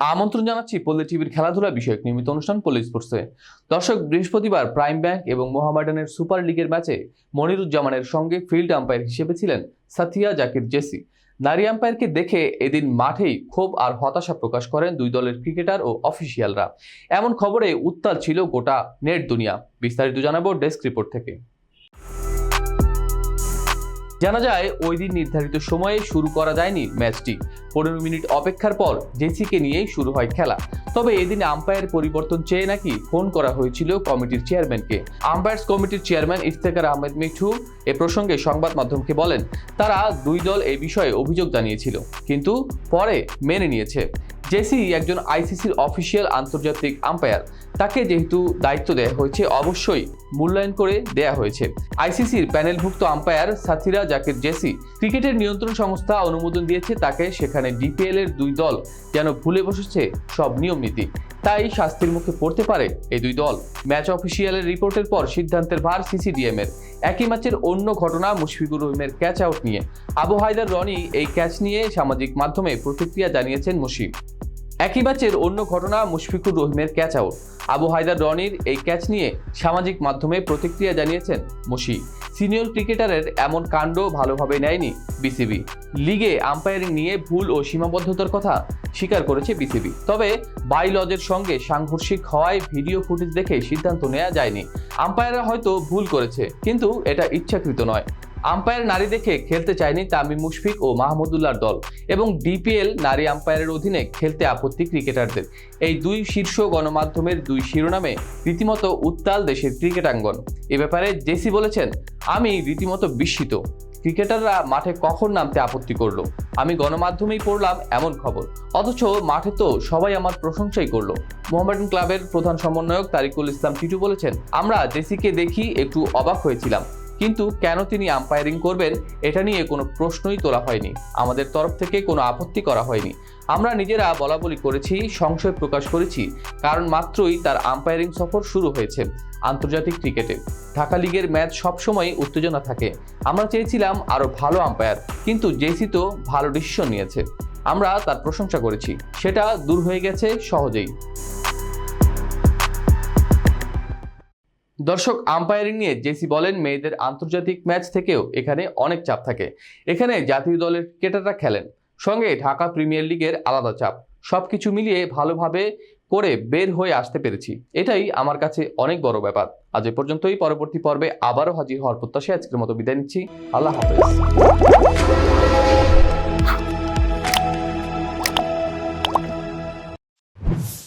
আমন্ত্রণ জানাচ্ছি পল্লী টিভির খেলাধুলা বিষয়ক নিয়মিত অনুষ্ঠান পল্লী স্পোর্টসে। দর্শক, বৃহস্পতিবার প্রাইম ব্যাংক এবং মোহামেডানের সুপার লিগের ম্যাচে মনিরুজ্জামানের সঙ্গে ফিল্ড আম্পায়ার হিসেবে ছিলেন সাথিয়া জাকির জেসি। নারী আম্পায়ারকে দেখে এদিন মাঠেই ক্ষোভ আর হতাশা প্রকাশ করেন দুই দলের ক্রিকেটার ও অফিসিয়ালরা। এমন খবরে উত্তাল ছিল গোটা নেট দুনিয়া। বিস্তারিত জানাবো ডেস্ক রিপোর্ট থেকে। জানা যায়, ওই দিন নির্ধারিত সময়ে শুরু করা যায়নি ম্যাচটি। 15 মিনিট অপেক্ষার পর জেসিকে নিয়েই শুরু হয় খেলা। তবে এদিন আম্পায়ার পরিবর্তন চেয়ে নাকি ফোন করা হয়েছিল কমিটির চেয়ারম্যানকে। আম্পায়ার্স কমিটির চেয়ারম্যান ইফতেখার আহমেদ মিঠু এ প্রসঙ্গে সংবাদ মাধ্যমকে বলেন, তারা দুই দল এই বিষয়ে অভিযোগ জানিয়েছিল, কিন্তু পরে মেনে নিয়েছে। জেসি একজন আইসিসির অফিসিয়াল আন্তর্জাতিক আম্পায়ার। তাকে যেহেতু দায়িত্ব দেওয়া হয়েছে, অবশ্যই মূল্যায়ন করে দেয়া হয়েছে। আইসিসির প্যানেলভুক্ত আম্পায়ার সাথিয়া জাকির জেসি। ক্রিকেটের নিয়ন্ত্রণ সংস্থা অনুমোদন দিয়েছে তাকে, সেখানে ডিপিএল এর দুই দল যেন ভুলে বসেছে সব নিয়ম নীতি, তাই শাস্তির মুখে পড়তে পারে এই দুই দল। ম্যাচ অফিসিয়ালের রিপোর্টের পর সিদ্ধান্তের ভার সিসিডিএম এর। একই ম্যাচের অন্য ঘটনা মুশফিকুর রহিমের ক্যাচ আউট নিয়ে। আবু হায়দার রনি এই ক্যাচ নিয়ে সামাজিক মাধ্যমে প্রতিক্রিয়া জানিয়েছেন মুশফিক। একই ম্যাচের অন্য ঘটনা মুশফিকুর রহিমের ক্যাচ আউট। আবু হায়দার রনির এই ক্যাচ নিয়ে সামাজিক মাধ্যমে প্রতিক্রিয়া জানিয়েছেন মুশি। সিনিয়র ক্রিকেটারের এমন কাণ্ড ভালোভাবে নেয়নি বিসিবি। লিগে আম্পায়ারিং নিয়ে ভুল ও সীমাবদ্ধতার কথা স্বীকার করেছে বিসিবি। তবে বাই লজের সঙ্গে সাংঘর্ষিক হওয়ায় ভিডিও ফুটেজ দেখে সিদ্ধান্ত নেওয়া যায়নি। আম্পায়াররা হয়তো ভুল করেছে, কিন্তু এটা ইচ্ছাকৃত নয়। আম্পায়ার নারী দেখে খেলতে চায়নি তামিম মুশফিক ও মাহমুদুল্লাহর দল, এবং ডিপিএল নারী আম্পায়ারের অধীনে খেলতে আপত্তি ক্রিকেটারদের। এই দুই শীর্ষ গণমাধ্যমের দুই শিরোনামে রীতিমতো উত্তাল দেশের ক্রিকেটাঙ্গন। এ ব্যাপারে জেসি বলেছেন, আমি রীতিমতো বিস্মিত। ক্রিকেটাররা মাঠে কখন নামতে আপত্তি করলো? আমি গণমাধ্যমেই পড়লাম এমন খবর, অথচ মাঠে তো সবাই আমার প্রশংসাই করলো। মোহামেডান ক্লাবের প্রধান সমন্বয়ক তারিকুল ইসলাম টিটু বলেছেন, আমরা জেসিকে দেখি একটু অবাক হয়েছিলাম, কিন্তু কেন তিনি আম্পায়ারিং করবেন এটা নিয়ে কোনো প্রশ্নই তোলা হয়নি। আমাদের তরফ থেকে কোনো আপত্তি করা হয়নি। আমরা নিজেরা বলাবলি করেছি, সংশয় প্রকাশ করেছি, কারণ মাত্রই তার আম্পায়ারিং সফর শুরু হয়েছে। আন্তর্জাতিক ক্রিকেটে ঢাকা লিগের ম্যাচ সবসময় উত্তেজনা থাকে। আমরা চেয়েছিলাম আরও ভালো আম্পায়ার, কিন্তু জেসি তো ভালো ডিসিশন নিয়েছে। আমরা তার প্রশংসা করেছি, সেটা দূর হয়ে গেছে সহজেই। দর্শক, আম্পায়ারিং নিয়ে জেসি বলেন, মেয়েদের আন্তর্জাতিক ম্যাচ থেকেও এখানে অনেক চাপ থাকে। এখানে জাতীয় দলের ক্রিকেটাররা খেলেন, সঙ্গে ঢাকা প্রিমিয়ার লিগের আলাদা চাপ। সবকিছু মিলিয়ে ভালোভাবে করে বের হয়ে আসতে পেরেছি, এটাই আমার কাছে অনেক বড় ব্যাপার। আজ এ পর্যন্তই। পরবর্তী পর্বে আবারও হাজির হওয়ার প্রত্যাশায় আজকের মতো বিদায় নিচ্ছি। আল্লাহ হাফেজ।